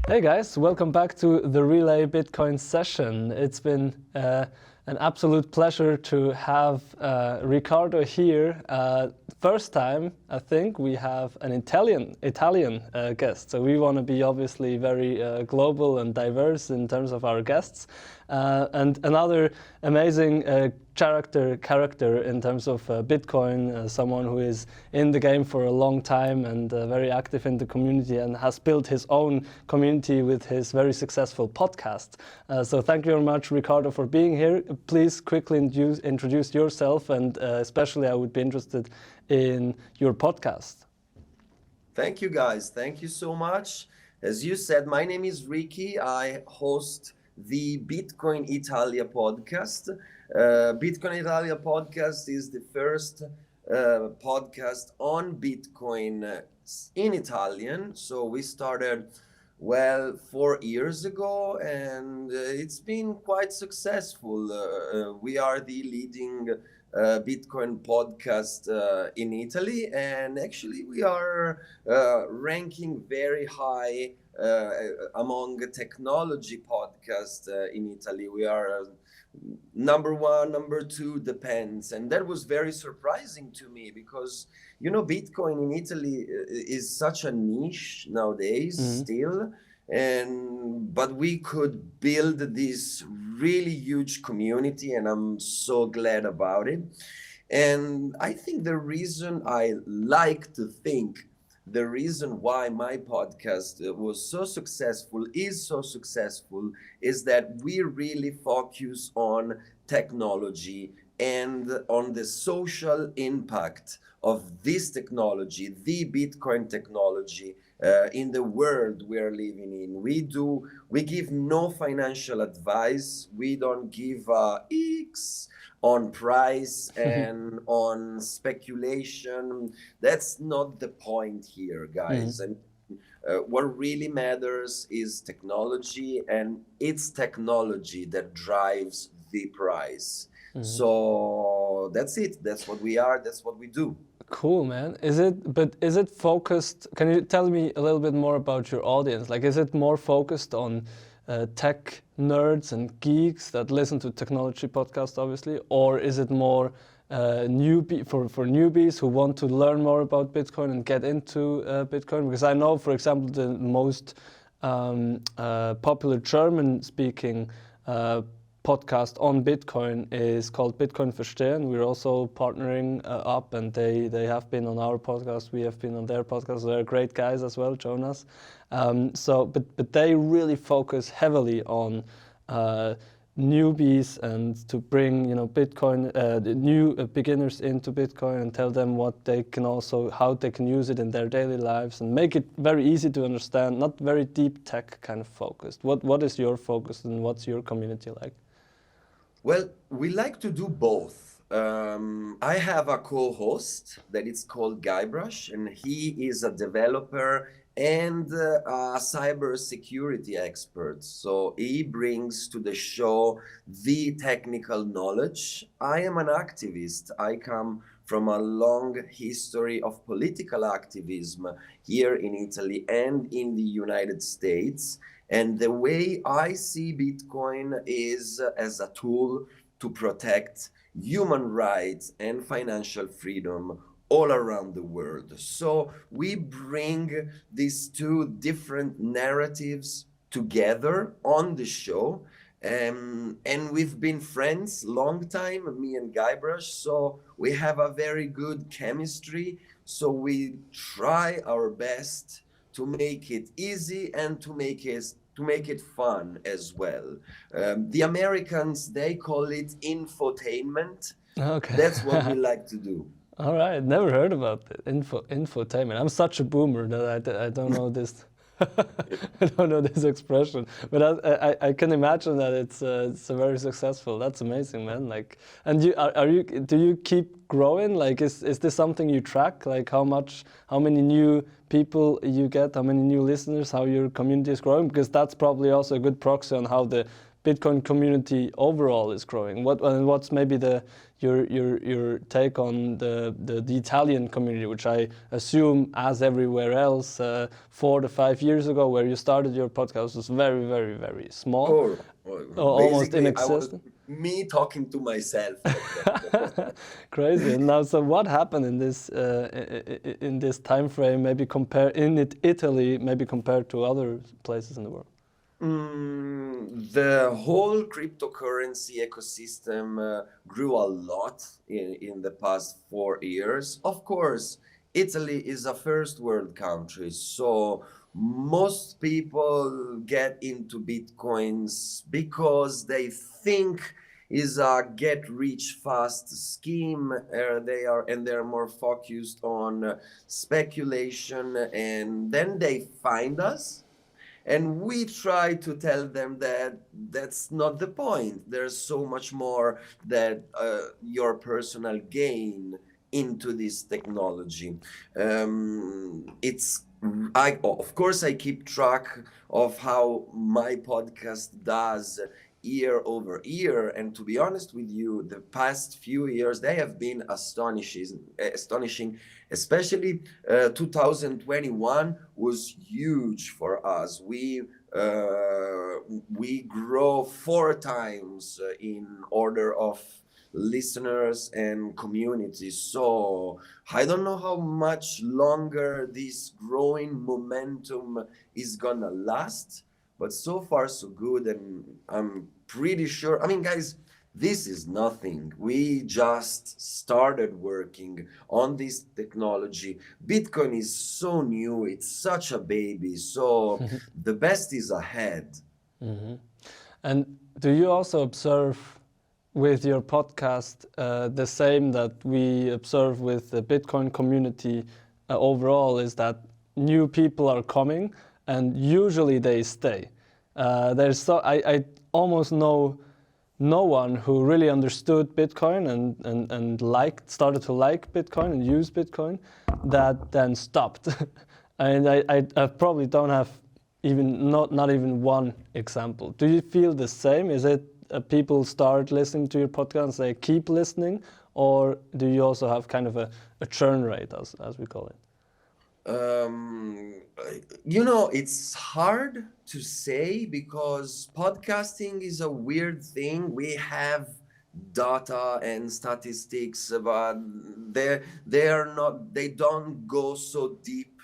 Hey guys, welcome back to the Relai Bitcoin Session. It's been an absolute pleasure to have Riccardo here. First time, I think, we have an Italian guest. So we want to be obviously very global and diverse in terms of our guests. And another amazing character in terms of Bitcoin, someone who is in the game for a long time and very active in the community and has built his own community with his very successful podcast. So thank you very much, Riccardo, for being here. Please quickly introduce yourself, and especially I would be interested in your podcast. Thank you, guys. Thank you so much. As you said, my name is Ricky. I host the Bitcoin Italia podcast. Bitcoin Italia podcast is the first podcast on Bitcoin in Italian. So we started 4 years ago, and it's been quite successful. We are the leading Bitcoin podcast in Italy, and actually we are ranking very high among technology podcasts in Italy. We are number one, number two, depends. And that was very surprising to me because, you know, Bitcoin in Italy is such a niche nowadays still. But we could build this really huge community, and I'm so glad about it. And I think the reason the reason why my podcast was so successful is that we really focus on technology and on the social impact of this technology, the Bitcoin technology, in the world we are living in. We give no financial advice. We don't give X on price and on speculation. That's not the point here, guys. And what really matters is technology, and it's technology that drives the price. So that's it. That's what we are. That's what we do. Cool, man. Is it focused? Can you tell me a little bit more about your audience? Like, is it more focused on tech nerds and geeks that listen to technology podcasts, obviously, or is it more for newbies who want to learn more about Bitcoin and get into Bitcoin? Because I know, for example, the most popular German-speaking podcast on Bitcoin is called Bitcoin Verstehen. We're also partnering up, and they have been on our podcast. We have been on their podcast. They're great guys as well, Jonas. But they really focus heavily on newbies and to bring Bitcoin, the new beginners into Bitcoin, and tell them how they can use it in their daily lives and make it very easy to understand. Not very deep tech kind of focused. What is your focus and what's your community like? Well, we like to do both. I have a co-host that is called Guybrush, and he is a developer and a cybersecurity expert. So he brings to the show the technical knowledge. I am an activist. I come from a long history of political activism here in Italy and in the United States. And the way I see Bitcoin is as a tool to protect human rights and financial freedom all around the world. So we bring these two different narratives together on the show. And we've been friends long time, me and Guybrush, so we have a very good chemistry. So we try our best to make it easy and to make it fun as well. The Americans, they call it infotainment. Okay. That's what we like to do. All right, never heard about it. Infotainment. I'm such a boomer that I don't know this. I don't know this expression, but I can imagine that it's very successful. That's amazing, man. Like, and do you keep growing? Like, is this something you track? Like, how many new people you get, how many new listeners, how your community is growing? Because that's probably also a good proxy on how the Bitcoin community overall is growing? What's maybe your take on the Italian community, which I assume, as everywhere else, 4 to 5 years ago, where you started your podcast, was very, very, very small, almost inexistent. Me talking to myself. Crazy. And now, so what happened in this time frame? Maybe Italy, maybe compared to other places in the world. The whole cryptocurrency ecosystem grew a lot in the past 4 years. Of course, Italy is a first world country, so most people get into Bitcoins because they think is a get rich fast scheme. They're more focused on speculation, and then they find us. And we try to tell them that that's not the point. There's so much more that your personal gain into this technology. Of course, I keep track of how my podcast does year over year, and to be honest with you, the past few years they have been astonishing. Especially 2021 was huge for us. We grow 4 times in order of listeners and community. So I don't know how much longer this growing momentum is gonna last, but so far so good, and I'm pretty sure. I mean, guys, this is nothing. We just started working on this technology. Bitcoin is so new, it's such a baby, so the best is ahead. Mm-hmm. And do you also observe with your podcast the same that we observe with the Bitcoin community overall, is that new people are coming and usually they stay? I almost know no one who really understood Bitcoin and started to like Bitcoin and use Bitcoin that then stopped. And I probably don't have not even one example. Do you feel the same? Is it people start listening to your podcast and say keep listening, or do you also have kind of a churn rate, as we call it? It's hard to say because podcasting is a weird thing. We have data and statistics, but they don't go so deep.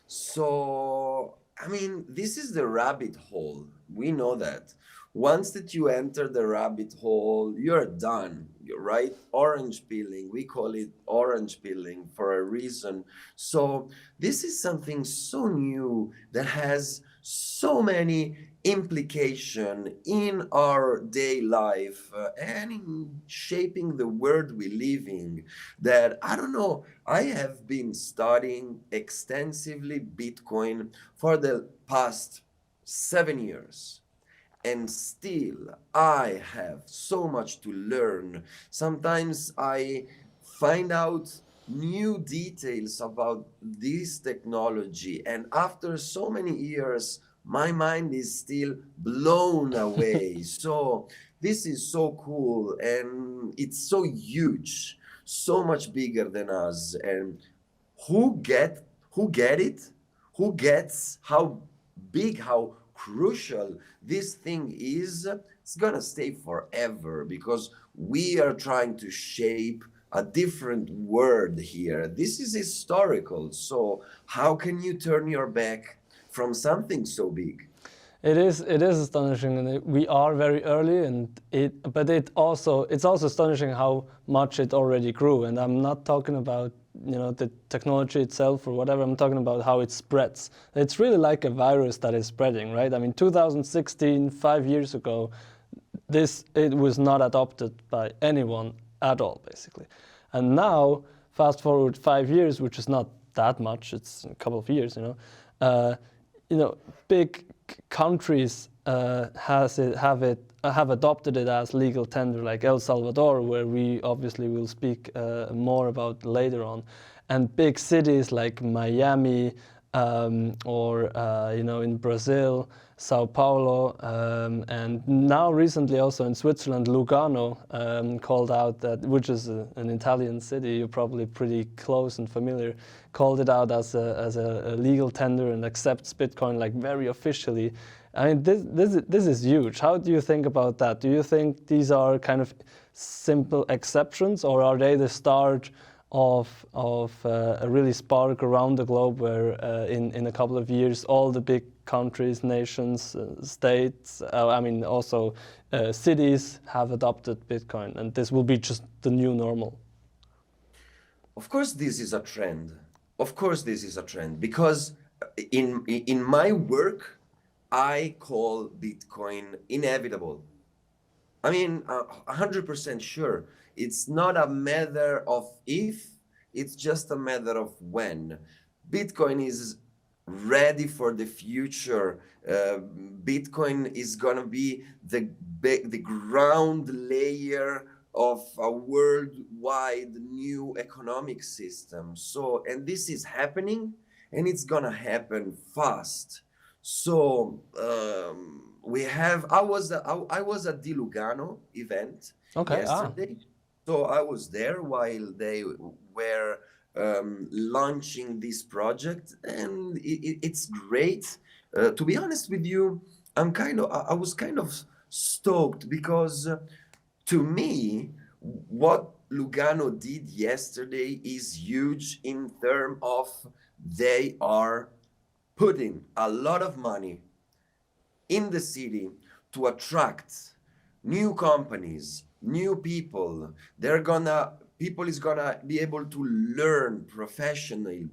So, I mean, this is the rabbit hole. We know that. Once that you enter the rabbit hole, you're done, right? Orange pilling, we call it orange pilling for a reason. So this is something so new that has so many implications in our day life and in shaping the world we live in, that I don't know. I have been studying extensively Bitcoin for the past 7 years. And still, I have so much to learn. Sometimes I find out new details about this technology, and after so many years, my mind is still blown away. So this is so cool, and it's so huge, so much bigger than us. And who get it? Who gets how big, how crucial this thing is? It's gonna stay forever because we are trying to shape a different world here. This is historical, so how can you turn your back from something so big? It is astonishing, and we are very early, but it's also astonishing how much it already grew. And I'm not talking about the technology itself or whatever. I'm talking about how it spreads. It's really like a virus that is spreading, right? I mean, 2016, 5 years ago, it was not adopted by anyone at all, basically. And now, fast forward 5 years, which is not that much. It's a couple of years, big countries have adopted it as legal tender, like El Salvador, where we obviously will speak more about later on, and big cities like Miami, or in Brazil, Sao Paulo, and now recently also in Switzerland, Lugano called out that, which is an Italian city, you're probably pretty close and familiar, called it out as a legal tender and accepts Bitcoin like very officially. I mean, this is huge. How do you think about that? Do you think these are kind of simple exceptions, or are they the start of a really spark around the globe where in a couple of years all the big countries, nations, states, also cities have adopted Bitcoin, and this will be just the new normal? Of course, this is a trend. Of course, this is a trend, because in my work, I call Bitcoin inevitable. I mean, 100% sure. It's not a matter of if, it's just a matter of when. Bitcoin is ready for the future. Bitcoin is gonna be the ground layer of a worldwide new economic system. So, and this is happening, and it's gonna happen fast. So I was at the Lugano event yesterday. So I was there while they were launching this project, and it's great. To be honest with you, I was kind of stoked, because to me, what Lugano did yesterday is huge in terms of they are putting a lot of money in the city to attract new companies, new people. People is gonna be able to learn professionally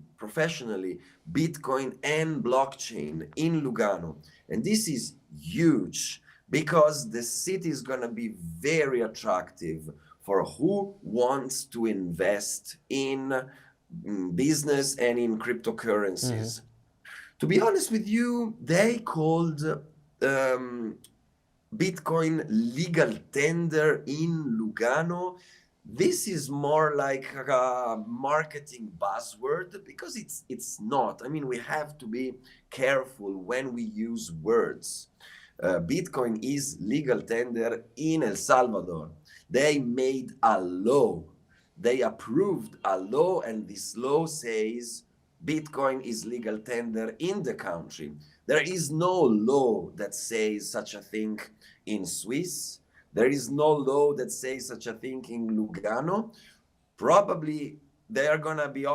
Bitcoin and blockchain in Lugano. And this is huge, because the city is gonna be very attractive for who wants to invest in business and in cryptocurrencies. To be honest with you, they called Bitcoin legal tender in Lugano. This is more like a marketing buzzword, because it's not. I mean, we have to be careful when we use words. Bitcoin is legal tender in El Salvador. They made a law. They approved a law, and this law says Bitcoin is legal tender in the country. There is no law that says such a thing in Swiss. There is no law that says such a thing in Lugano. Probably they are gonna be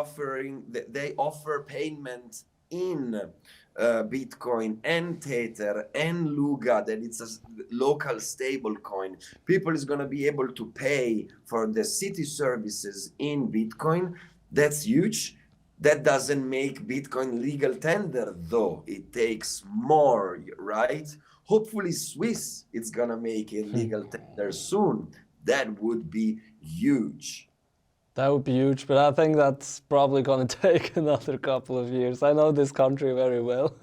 they offer payment in Bitcoin and Tether and Luga, that it's a local stable coin. People is gonna be able to pay for the city services in Bitcoin. That's huge. That doesn't make Bitcoin legal tender, though. It takes more, right? Hopefully Swiss is gonna make it legal tender soon. That would be huge. That would be huge, but I think that's probably going to take another couple of years. I know this country very well.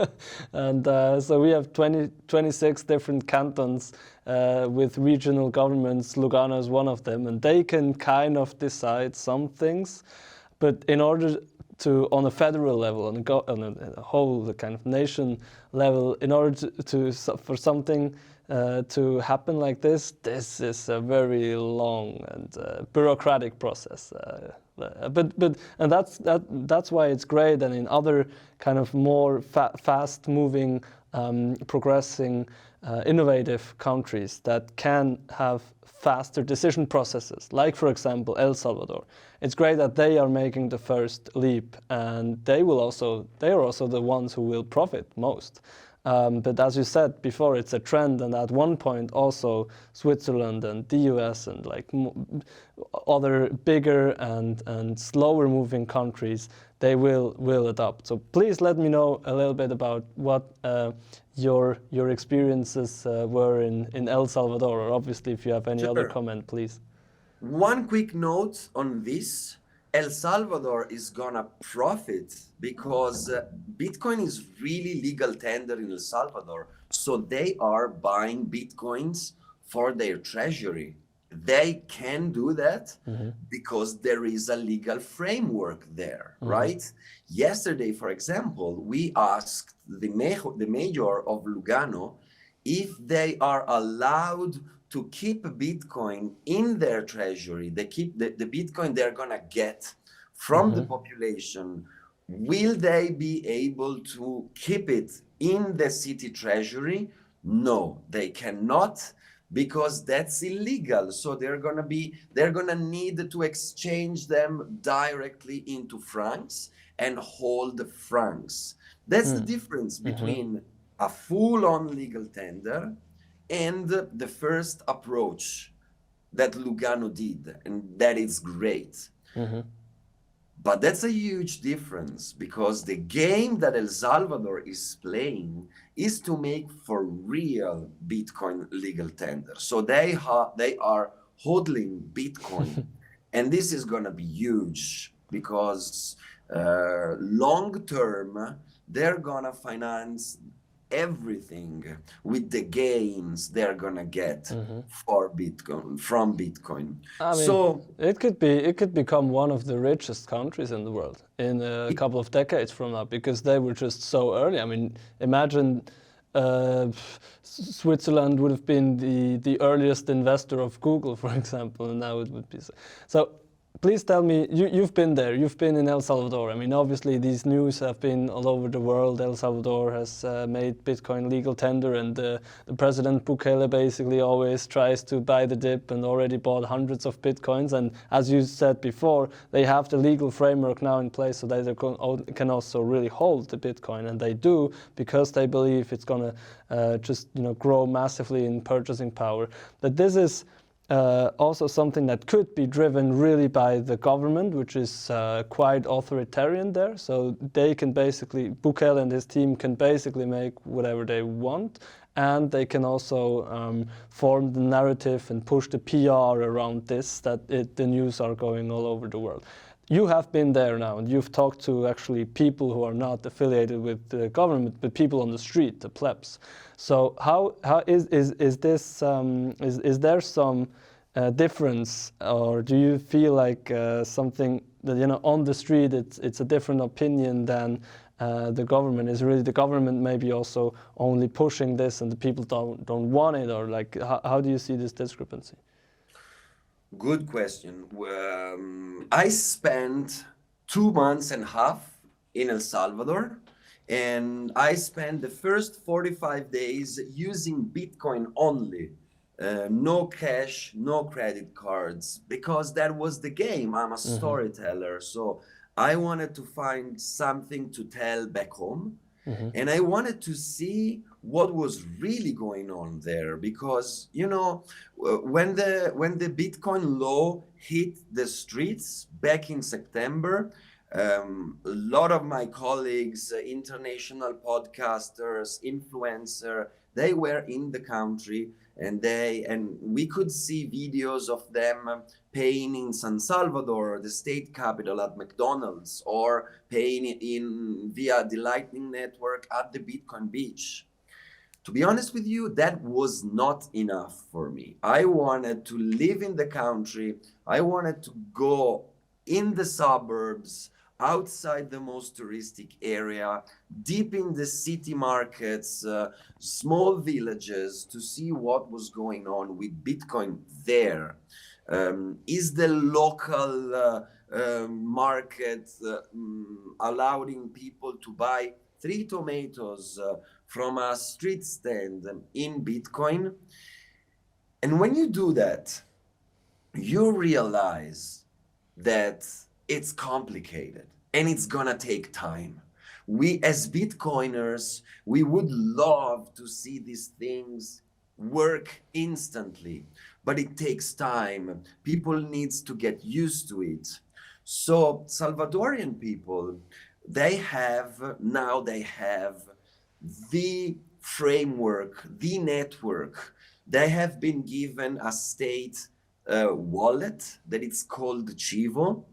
And so we have 26 different cantons with regional governments. Lugano is one of them, and they can kind of decide some things. But in order to, on a federal level, on a whole kind of nation level, in order for something to happen like this is a very long and bureaucratic process. And that's why it's great. And in other kind of more fast-moving, progressing, innovative countries that can have faster decision processes, like for example El Salvador, it's great that they are making the first leap, and they are also the ones who will profit most. But as you said before, it's a trend, and at one point also Switzerland and the US and like other bigger and slower moving countries, they will adopt. So please let me know a little bit about what your experiences were in El Salvador, or obviously if you have any other comment, please. One quick note on this. El Salvador is gonna profit because Bitcoin is really legal tender in El Salvador. So they are buying Bitcoins for their treasury. They can do that because there is a legal framework there, right? Yesterday, for example, we asked the mayor of Lugano if they are allowed to keep Bitcoin in their treasury. They keep the Bitcoin they're gonna get from the population. Will they be able to keep it in the city treasury? No, they cannot, because that's illegal. So they're gonna need to exchange them directly into francs and hold francs. That's the difference between a full-on legal tender and the first approach that Lugano did, and that is great. But that's a huge difference, because the game that El Salvador is playing is to make for real Bitcoin legal tender. So they are hodling Bitcoin, and this is going to be huge, because long term they're going to finance everything with the gains they're gonna get for Bitcoin from Bitcoin. I mean, so it could become one of the richest countries in the world in a couple of decades from now, because they were just so early. I mean, imagine Switzerland would have been the earliest investor of Google, for example, and now it would be so. Please tell me, you've been there, you've been in El Salvador. I mean, obviously these news have been all over the world. El Salvador has made Bitcoin legal tender, and the President Bukele basically always tries to buy the dip and already bought hundreds of Bitcoins. And as you said before, they have the legal framework now in place so that they can also really hold the Bitcoin, and they do, because they believe it's going to just grow massively in purchasing power. But this is also something that could be driven really by the government, which is quite authoritarian there. So they can basically, Bukele and his team can basically make whatever they want, and they can also form the narrative and push the PR around this, that the news are going all over the world. You have been there now, and you've talked to actually people who are not affiliated with the government, but people on the street, the plebs. So how is this is there some difference, or do you feel like something that on the street it's a different opinion than the government? Is really the government maybe also only pushing this and the people don't want it, or like how do you see this discrepancy? Good question. I spent 2.5 months in El Salvador, and I spent the first 45 days using Bitcoin only. No cash, no credit cards, because that was the game. I'm a storyteller, so I wanted to find something to tell back home. And I wanted to see what was really going on there, because when the Bitcoin law hit the streets back in September, a lot of my colleagues, international podcasters, influencers, they were in the country, and we could see videos of them paying in San Salvador, the state capital, at McDonald's, or paying via the Lightning Network at the Bitcoin Beach. To be honest with you, that was not enough for me. I wanted to live in the country. I wanted to go in the suburbs, outside the most touristic area, deep in the city markets, small villages, to see what was going on with Bitcoin there. Is the local market allowing people to buy 3 tomatoes from a street stand in Bitcoin? And when you do that, you realize that it's complicated and it's gonna take time. We as Bitcoiners, we would love to see these things work instantly, but it takes time. People needs to get used to it. So Salvadorian people, they have the framework, the network. They have been given a state wallet that it's called Chivo.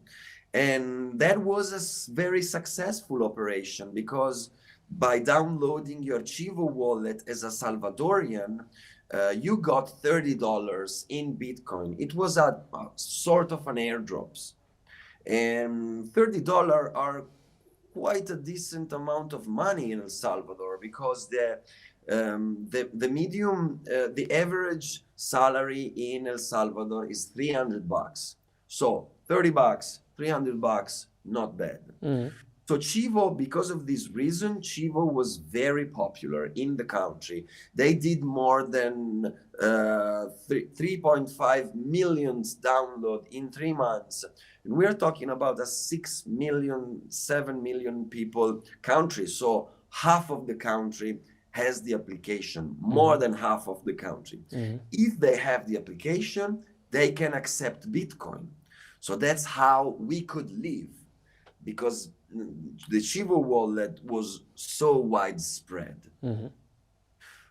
And that was a very successful operation, because by downloading your Chivo wallet as a Salvadorian, you got $30 in Bitcoin. It was a sort of an airdrops. And $30 are quite a decent amount of money in El Salvador, because the average salary in El Salvador is $300. So $30, $300, not bad. So Chivo, because of this reason, Chivo was very popular in the country. They did more than 3.5 million download in 3 months. And we're talking about a 6 million, 7 million people country. So half of the country has the application, more than half of the country. If they have the application, they can accept Bitcoin. So that's how we could live, because the Chivo wallet was so widespread.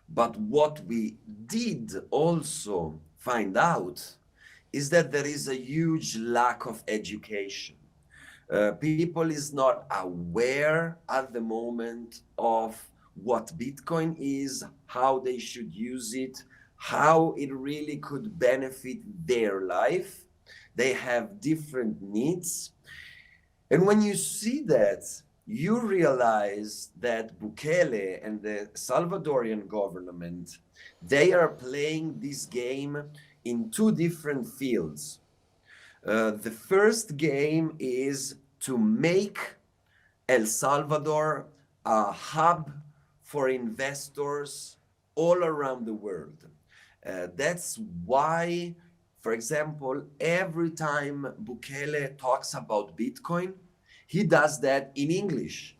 But what we did also find out is that there is a huge lack of education. People is not aware at the moment of what Bitcoin is, how they should use it, how it really could benefit their life. They have different needs. And when you see that, you realize that Bukele and the Salvadorian government, they are playing this game in 2 different fields. The first game is to make El Salvador a hub for investors all around the world. That's why, for example, every time Bukele talks about Bitcoin, he does that in English.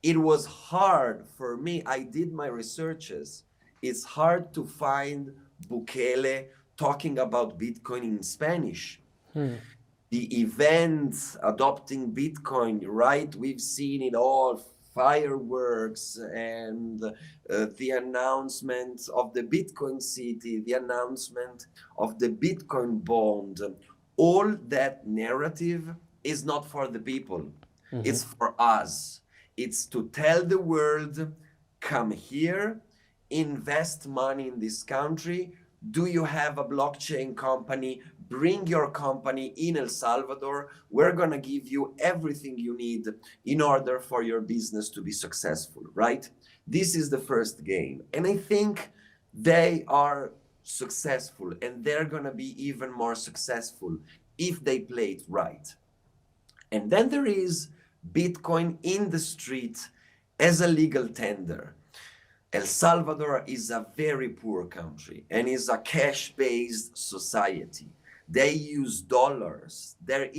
It was hard for me. I did my researches. It's hard to find Bukele talking about Bitcoin in Spanish. The events adopting Bitcoin, right? We've seen it all, fireworks and the announcement of the Bitcoin city, the announcement of the Bitcoin bond. All that narrative is not for the people. It's for us. It's to tell the world, come here, invest money in this country. Do you have a blockchain company? Bring your company in El Salvador. We're going to give you everything you need in order for your business to be successful, right? This is the first game. And I think they are successful, and they're going to be even more successful if they play it right. And then there is Bitcoin in the street as a legal tender. El Salvador is a very poor country and is a cash-based society. They use dollars. There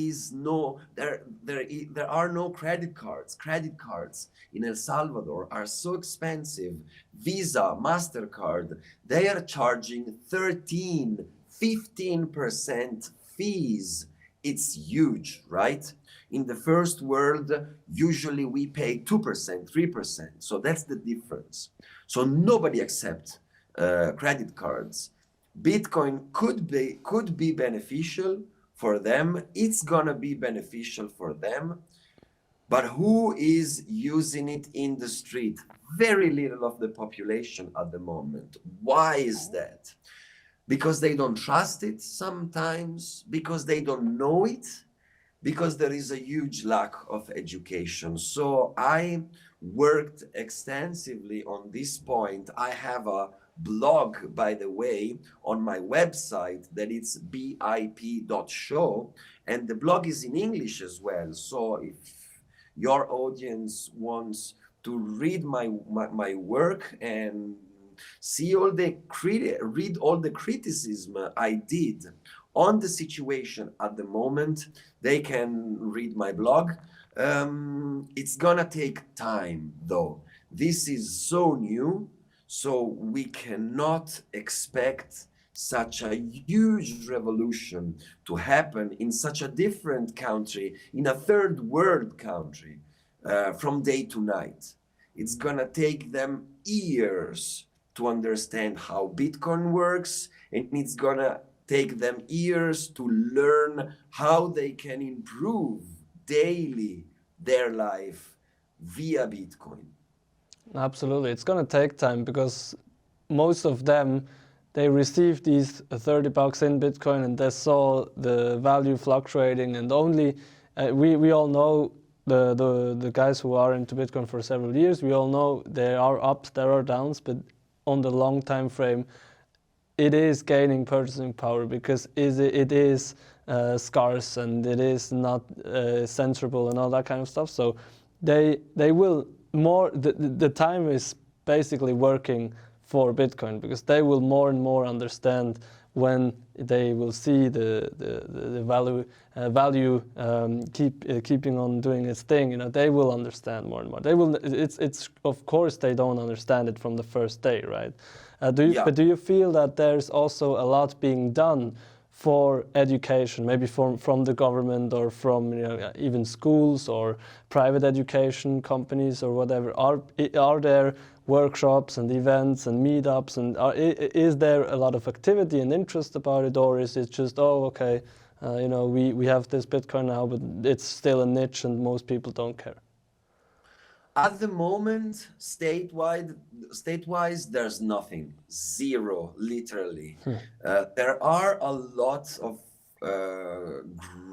are no credit cards. Credit cards in El Salvador are so expensive. Visa, MasterCard, they are charging 13, 15% fees. It's huge, right? In the first world, usually we pay 2%, 3%. So that's the difference. So nobody accepts credit cards. Bitcoin could be beneficial for them. It's gonna be beneficial for them. But who is using it in the street? Very little of the population at the moment. Why is that? Because they don't trust it sometimes, because they don't know it, because there is a huge lack of education. So I worked extensively on this point. I have a blog, by the way, on my website that it's bip.show, and the blog is in English as well. So if your audience wants to read my work and see read all the criticism I did on the situation at the moment, they can read my blog. It's gonna take time though. This is so new, so we cannot expect such a huge revolution to happen in such a different country, in a third world country, from day to night. It's gonna take them years to understand how Bitcoin works, and it's gonna take them years to learn how they can improve daily their life via Bitcoin. Absolutely. It's going to take time because most of them, they received these $30 in Bitcoin and they saw the value fluctuating, and only we all know the guys who are into Bitcoin for several years, we all know there are ups, there are downs, but on the long time frame, it is gaining purchasing power because it is scarce and it is not censorable and all that kind of stuff. So they will more, the time is basically working for Bitcoin, because they will more and more understand when they will see the value keeping on doing its thing. You know, they will understand more and more. They will. It's of course they don't understand it from the first day, right? But do you feel that there's also a lot being done for education, maybe from the government or from, you know, even schools or private education companies or whatever? Are there workshops and events and meetups, and is there a lot of activity and interest about it, or is it just, oh, okay, you know, we have this Bitcoin now, but it's still a niche and most people don't care? At the moment, state-wise, there's nothing, zero, literally. There are a lot of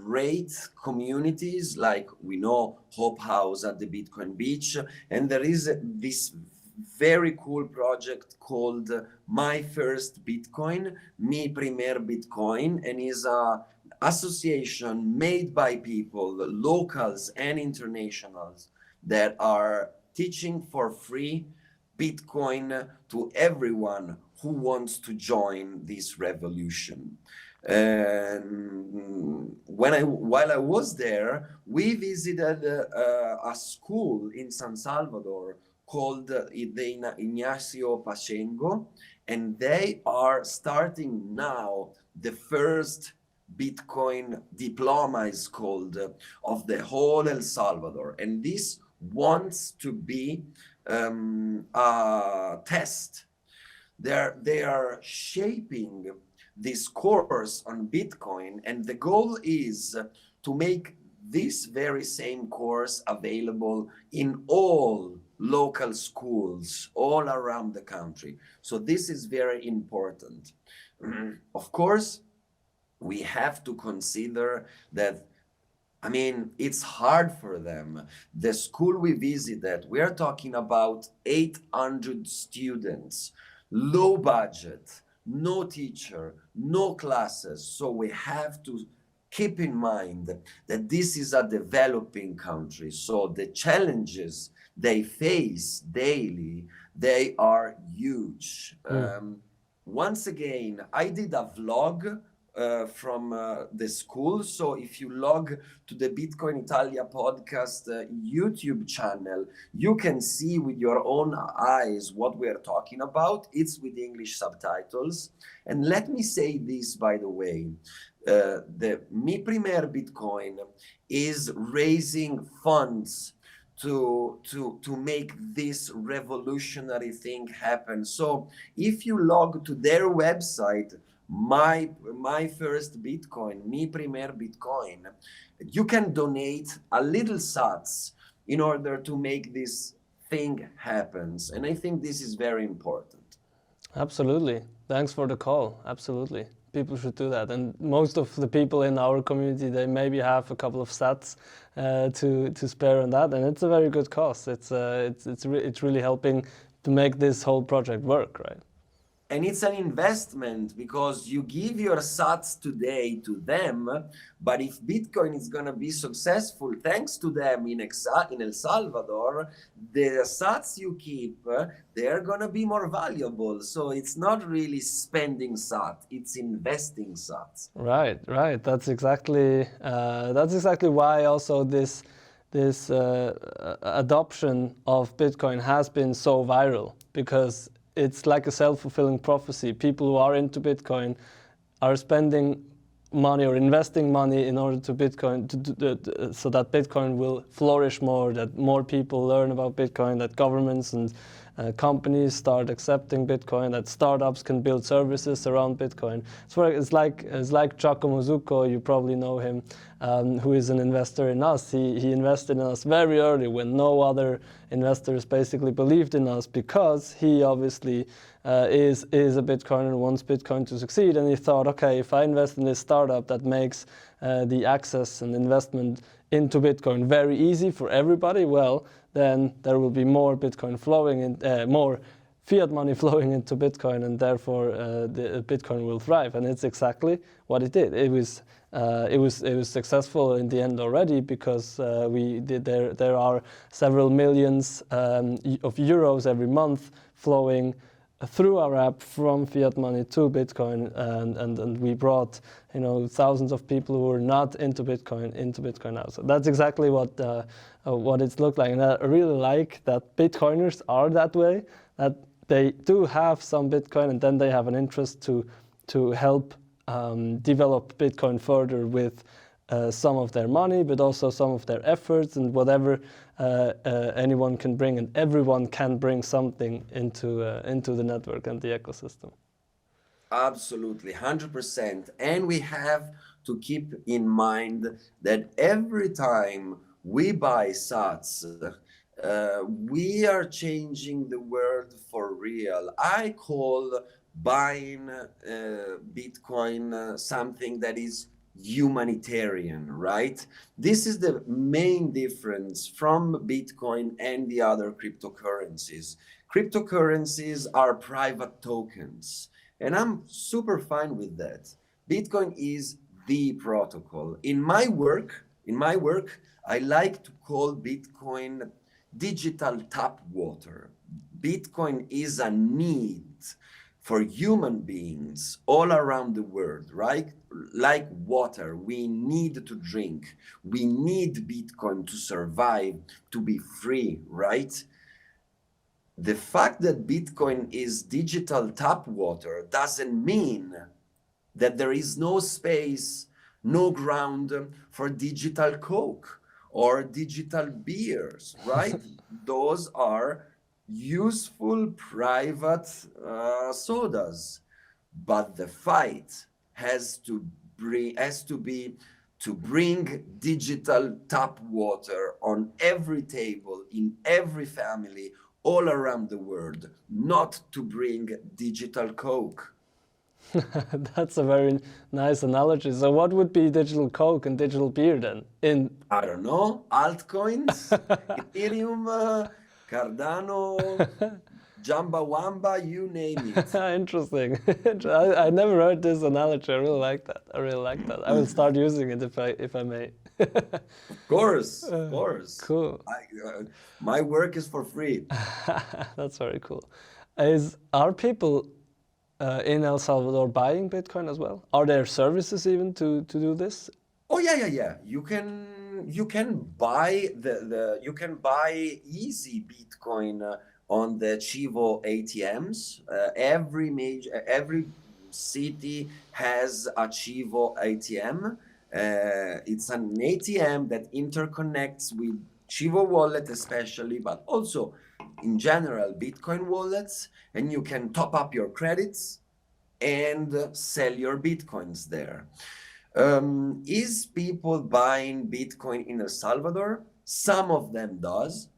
great communities, like we know Hope House at the Bitcoin Beach, and there is this very cool project called My First Bitcoin, Mi Primer Bitcoin, and is a association made by people, locals and internationals, that are teaching for free Bitcoin to everyone who wants to join this revolution. And while I was there, we visited a school in San Salvador called the Ignacio Pacheco, and they are starting now the first Bitcoin diploma, is called, of the whole El Salvador. And this wants to be a test. They are shaping this course on Bitcoin, and the goal is to make this very same course available in all local schools all around the country. So this is very important. Of course, we have to consider that, I mean, it's hard for them. The school we visited, we are talking about 800 students, low budget, no teacher, no classes. So we have to keep in mind that this is a developing country. So the challenges they face daily, they are huge. Once again, I did a vlog from the school. So if you log to the Bitcoin Italia podcast YouTube channel, you can see with your own eyes what we're talking about. It's with English subtitles. And let me say this, by the way, the Mi Primer Bitcoin is raising funds to make this revolutionary thing happen. So if you log to their website, my first Bitcoin, Mi Primer Bitcoin, you can donate a little sats in order to make this thing happen. And I think this is very important. Absolutely. Thanks for the call. Absolutely. People should do that. And most of the people in our community, they maybe have a couple of sats to spare on that. And it's a very good cause. It's really helping to make this whole project work, right? And it's an investment, because you give your sats today to them, but if Bitcoin is going to be successful thanks to them in El Salvador, the sats you keep, they're going to be more valuable. So it's not really spending sat, it's investing sats. Right. That's exactly why also this adoption of Bitcoin has been so viral, because it's like a self-fulfilling prophecy. People who are into Bitcoin are spending money or investing money in order to Bitcoin, so that Bitcoin will flourish more, that more people learn about Bitcoin, that governments and companies start accepting Bitcoin, that startups can build services around Bitcoin. It's like Giacomo Zucco, you probably know him, who is an investor in us. He invested in us very early when no other investors basically believed in us, because he obviously is a Bitcoiner and wants Bitcoin to succeed. And he thought, okay, if I invest in this startup that makes the access and investment into Bitcoin very easy for everybody, well, then there will be more Bitcoin flowing in, more fiat money flowing into Bitcoin, and therefore the Bitcoin will thrive. And it's exactly what it did. It was successful in the end already, because there are several millions of euros every month flowing through our app from fiat money to Bitcoin, and we brought thousands of people who were not into Bitcoin now. So that's exactly what it's looked like, and I really like that Bitcoiners are that way, that they do have some Bitcoin and then they have an interest to help develop Bitcoin further with some of their money, but also some of their efforts, and whatever anyone can bring, and everyone can bring something into the network and the ecosystem. Absolutely, 100%. And we have to keep in mind that every time we buy sats, we are changing the world for real. I call buying Bitcoin something that is humanitarian, right? This is the main difference from Bitcoin and the other cryptocurrencies. Cryptocurrencies are private tokens, and I'm super fine with that. Bitcoin is the protocol. In my work, I like to call Bitcoin digital tap water. Bitcoin is a need for human beings all around the world, right? Like water, we need to drink. We need Bitcoin to survive, to be free, right? The fact that Bitcoin is digital tap water doesn't mean that there is no space, no ground for digital Coke or digital beers, right? Those are useful private sodas, but the fight has to be to bring digital tap water on every table, in every family, all around the world, not to bring digital Coke. That's a very nice analogy. So what would be digital Coke and digital beer then? I don't know, altcoins, Ethereum, Cardano, Jamba Wamba, you name it. Interesting. I never heard this analogy. I really like that. I will start using it if I may. Of course. Cool. My work is for free. That's very cool. Are people in El Salvador buying Bitcoin as well? Are there services even to do this? Oh yeah. You can buy easy Bitcoin on the Chivo ATMs. Every city has a Chivo ATM. It's an ATM that interconnects with Chivo wallet especially, but also in general Bitcoin wallets, and you can top up your credits and sell your Bitcoins there. Is people buying Bitcoin in El Salvador? Some of them does.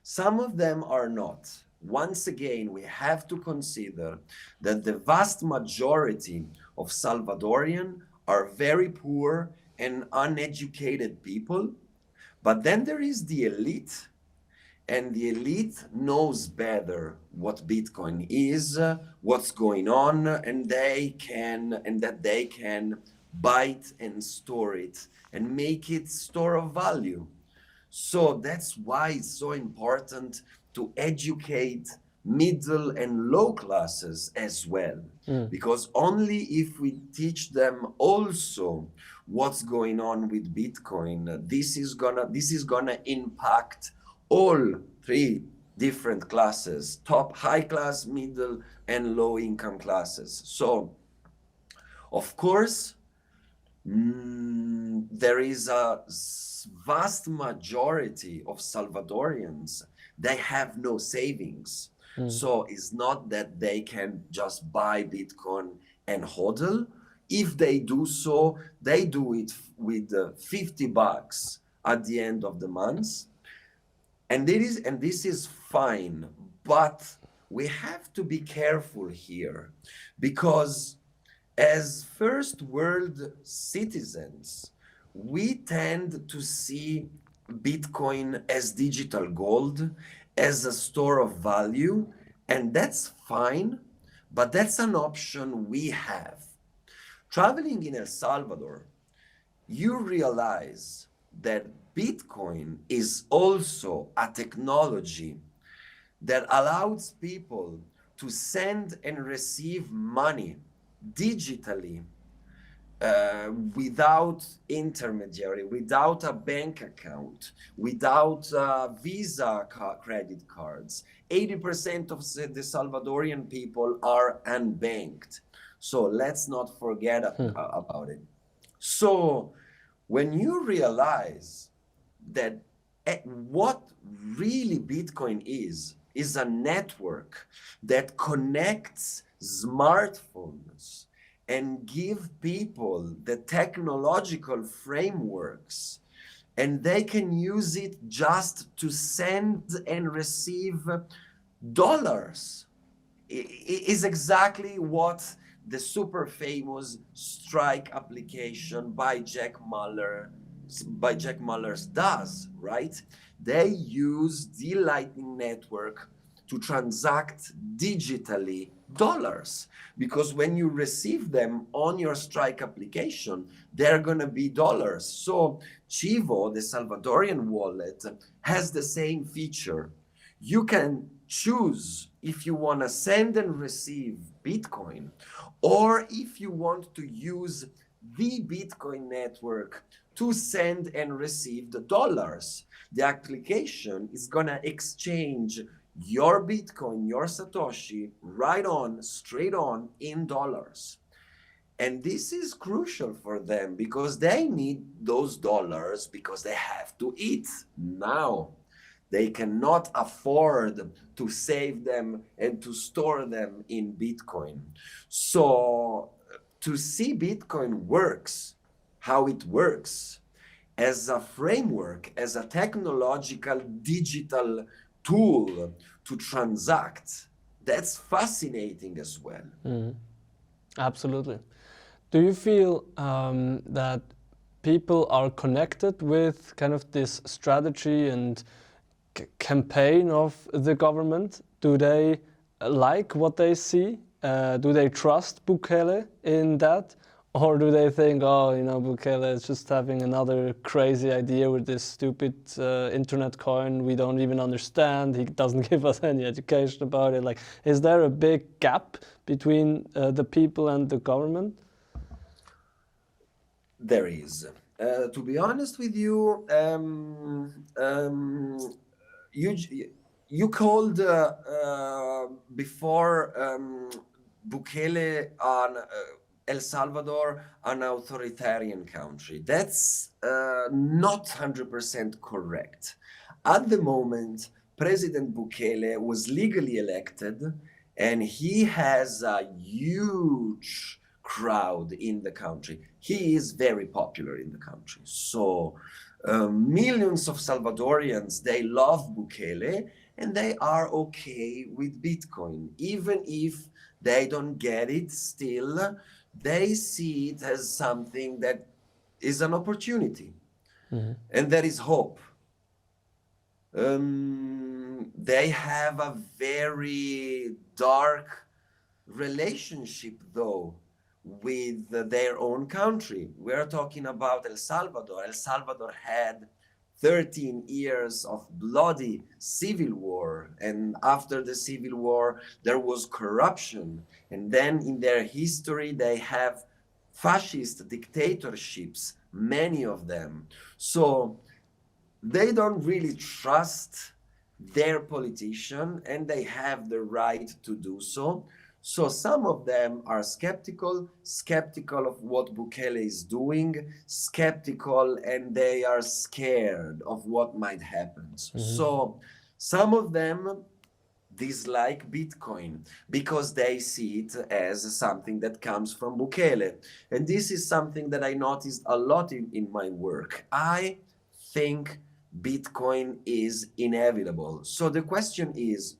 Some of them are not. Once again, we have to consider that the vast majority of Salvadorian are very poor and uneducated people. But then there is the elite, and the elite knows better what Bitcoin is, what's going on, and they can buy it and store it and make it store of value. So that's why it's so important to educate middle and low classes as well. Because only if we teach them also what's going on with Bitcoin, this is gonna impact all three different classes: top, high class, middle, and low income classes. So of course, there is a vast majority of Salvadorians, they have no savings. So it's not that they can just buy Bitcoin and hodl. If they do so, they do it with $50 at the end of the month. And this is fine, but we have to be careful here, because as first world citizens, we tend to see Bitcoin as digital gold, as a store of value, and that's fine, but that's an option we have. Traveling in El Salvador, you realize that Bitcoin is also a technology that allows people to send and receive money digitally, without intermediary, without a bank account, without Visa credit cards. 80% of the Salvadorian people are unbanked. So let's not forget about it. So when you realize that what really Bitcoin is a network that connects smartphones and give people the technological frameworks, and they can use it just to send and receive dollars, is exactly what the super famous Strike application by Jack Mallers does, right? They use the Lightning Network to transact digitally dollars, because when you receive them on your Strike application, they're going to be dollars. So Chivo, the Salvadorian wallet, has the same feature. You can choose if you want to send and receive Bitcoin, or if you want to use the Bitcoin network to send and receive the dollars. The application is going to exchange your Bitcoin, your Satoshi, straight on in dollars. And this is crucial for them, because they need those dollars because they have to eat now. They cannot afford to save them and to store them in Bitcoin. So to see Bitcoin works, how it works, as a framework, as a technological digital tool to transact, that's fascinating as well. Absolutely. Do you feel that people are connected with kind of this strategy and campaign of the government? Do they like what they see? Do they trust Bukele in that? Or do they think, oh, you know, Bukele is just having another crazy idea with this stupid internet coin we don't even understand. He doesn't give us any education about it. Like, is there a big gap between the people and the government? There is. To be honest with you, you called before Bukele on El Salvador an authoritarian country. That's not 100% correct. At the moment, President Bukele was legally elected, and he has a huge crowd in the country. He is very popular in the country. So millions of Salvadorians, they love Bukele, and they are okay with Bitcoin. Even if they don't get it still, they see it as something that is an opportunity. And there is hope. They have a very dark relationship, though, with their own country. We're talking about El Salvador. El Salvador had 13 years of bloody civil war, and after the civil war there was corruption, and then in their history they have fascist dictatorships, many of them. So they don't really trust their politician, and they have the right to do so. So some of them are skeptical of what Bukele is doing, skeptical, and they are scared of what might happen. So some of them, dislike Bitcoin because they see it as something that comes from Bukele. And this is something that I noticed a lot in my work. I think Bitcoin is inevitable. So the question is,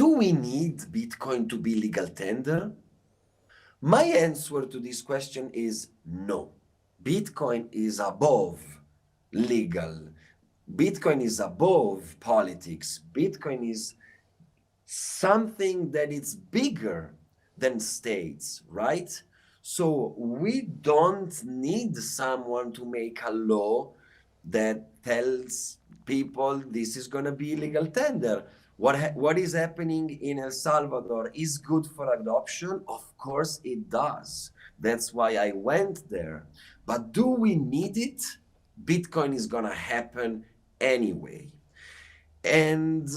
do we need Bitcoin to be legal tender? My answer to this question is no. Bitcoin is above legal. Bitcoin is above politics. Bitcoin is something that is bigger than states, right? So we don't need someone to make a law that tells people this is going to be legal tender. What is happening in El Salvador is good for adoption? Of course it does. That's why I went there. But do we need it? Bitcoin is going to happen anyway. And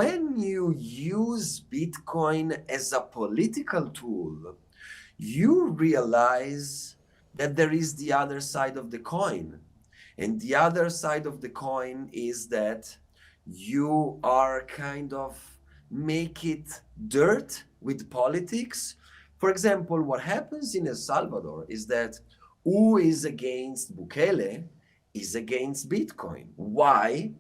when you use Bitcoin as a political tool, you realize that there is the other side of the coin. And the other side of the coin is that you are kind of make it dirt with politics. For example, what happens in El Salvador is that who is against Bukele is against Bitcoin. Why?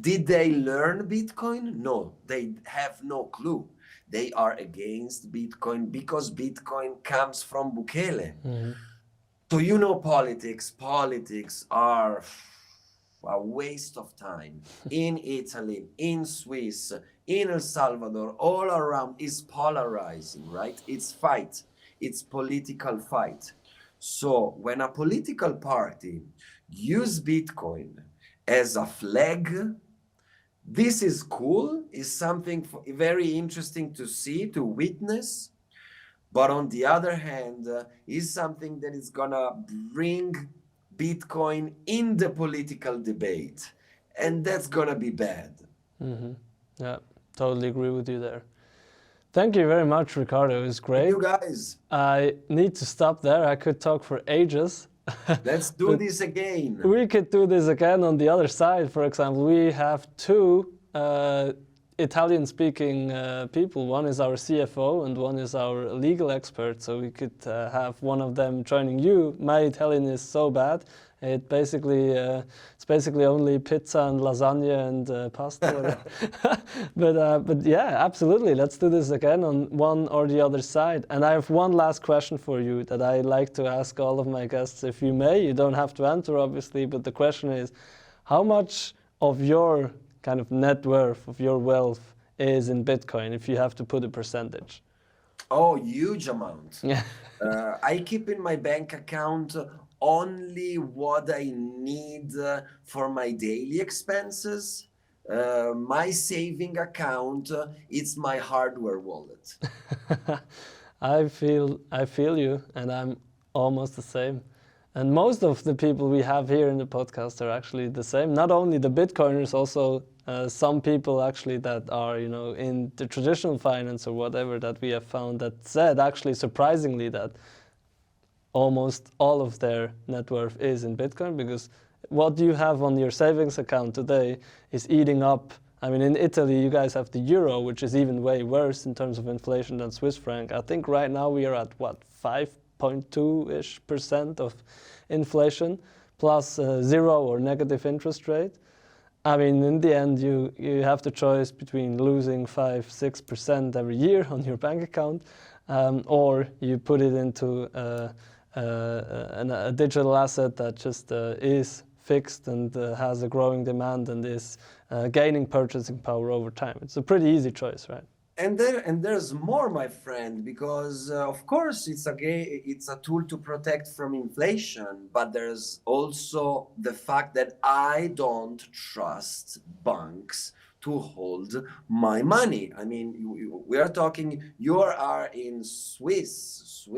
Did they learn Bitcoin? No, they have no clue. They are against Bitcoin because Bitcoin comes from Bukele. Mm-hmm. So you know politics are a waste of time. In Italy, in Swiss, in El Salvador, all around is polarizing, right? It's fight. It's political fight. So when a political party use Bitcoin as a flag, this is cool, is something very interesting to see, to witness. But on the other hand, is something that is gonna bring Bitcoin in the political debate. And that's gonna be bad. Mm-hmm. Yeah, totally agree with you there. Thank you very much, Riccardo. It was great. Thank you guys. I need to stop there. I could talk for ages. Let's do this again. We could do this again on the other side. For example, we have two Italian-speaking people. One is our CFO and one is our legal expert. So we could have one of them joining you. My Italian is so bad. It's basically only pizza and lasagna and pasta. But yeah, absolutely. Let's do this again on one or the other side. And I have one last question for you that I like to ask all of my guests. If you may, you don't have to answer, obviously. But the question is, how much of your kind of net worth, of your wealth, is in Bitcoin? If you have to put a percentage. Oh, huge amount. Yeah. I keep in my bank account only what I need for my daily expenses. My saving account, it's my hardware wallet. I feel you, and I'm almost the same. And most of the people we have here in the podcast are actually the same. Not only the Bitcoiners, also some people actually that are, in the traditional finance or whatever that we have found that said actually surprisingly that almost all of their net worth is in Bitcoin, because what you have on your savings account today is eating up. I mean, in Italy, you guys have the euro, which is even way worse in terms of inflation than Swiss franc. I think right now we are at, 5.2-ish% of inflation, plus 0 or negative interest rate. I mean, in the end, you have the choice between losing 5-6% every year on your bank account, or you put it into a digital asset that just is fixed and has a growing demand and is gaining purchasing power over time. It's a pretty easy choice, right? And there's more, my friend, because of course it's a tool to protect from inflation, but there's also the fact that I don't trust banks to hold my money. I mean, we are talking, you are in Swiss.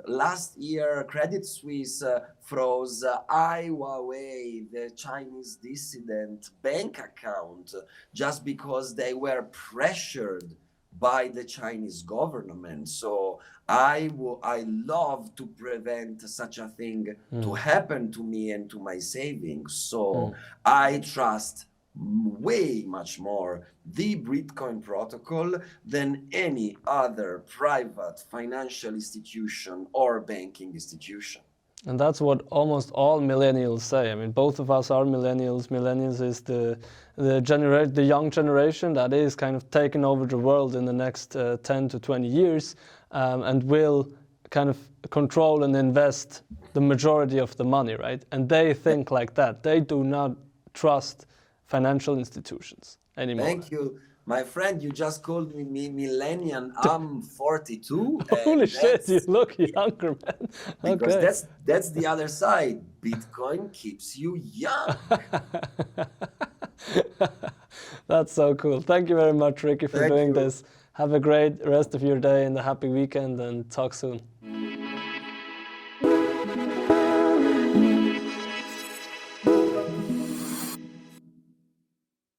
Last year, Credit Suisse froze Huawei, the Chinese dissident, bank account just because they were pressured by the Chinese government. So I love to prevent such a thing to happen to me and to my savings. So I trust way much more the Bitcoin protocol than any other private financial institution or banking institution. And that's what almost all millennials say. I mean, both of us are millennials. Millennials is the young generation that is kind of taking over the world in the next 10 to 20 years, and will kind of control and invest the majority of the money, right? And they think like that. They do not trust financial institutions anymore. Thank you. My friend, you just called me millennial. I'm 42. Holy shit, you look younger, man. Because Okay. that's the other side. Bitcoin keeps you young. That's so cool. Thank you very much, Ricky, for Thank doing you. this. Have a great rest of your day and a happy weekend, and talk soon.